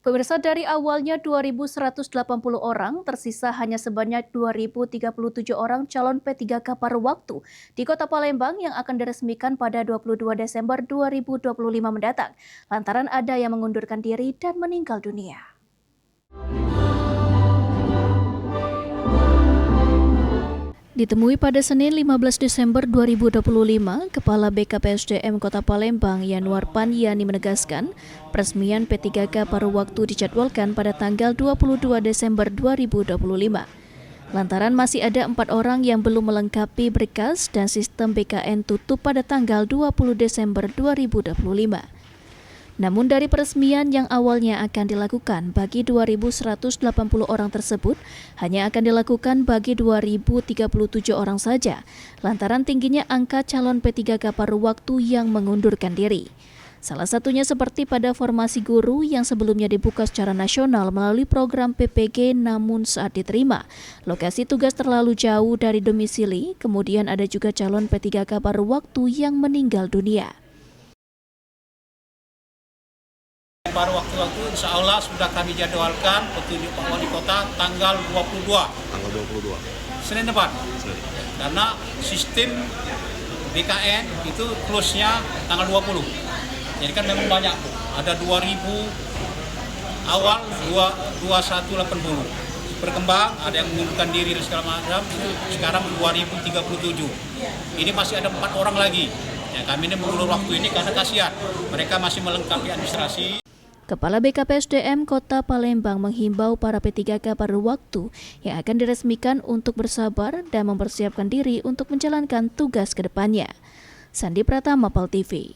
Pemirsa, dari awalnya 2.180 orang, tersisa hanya sebanyak 2.037 orang calon P3K paruh waktu di Kota Palembang yang akan diresmikan pada 22 Desember 2025 mendatang, lantaran ada yang mengundurkan diri dan meninggal dunia. Ditemui pada Senin 15 Desember 2025, Kepala BKPSDM Kota Palembang Yanuar Panyani menegaskan, peresmian P3K paruh waktu dijadwalkan pada tanggal 22 Desember 2025. Lantaran masih ada 4 orang yang belum melengkapi berkas dan sistem BKN tutup pada tanggal 20 Desember 2025. Namun dari peresmian yang awalnya akan dilakukan bagi 2.180 orang tersebut, hanya akan dilakukan bagi 2.037 orang saja, lantaran tingginya angka calon P3K paruh waktu yang mengundurkan diri. Salah satunya seperti pada formasi guru yang sebelumnya dibuka secara nasional melalui program PPG, namun saat diterima, lokasi tugas terlalu jauh dari domisili, kemudian ada juga calon P3K paruh waktu yang meninggal dunia. Paruh waktu insya Allah sudah kami jadwalkan petunjuk Pak Wali Kota tanggal 22. Tanggal 22. Senin depan. Karena sistem BKN itu close-nya tanggal 20. Jadi kan memang banyak. Ada 2.000 awal 2180. Berkembang, ada yang mengundurkan diri dan segala macam. Sekarang 2.037. Ini masih ada 4 orang lagi. Ya, kami ini mengulur waktu ini karena kasihan. Mereka masih melengkapi administrasi. Kepala BKPSDM Kota Palembang menghimbau para P3K paruh waktu yang akan diresmikan untuk bersabar dan mempersiapkan diri untuk menjalankan tugas ke depannya. Sandi Pratama, PAL TV.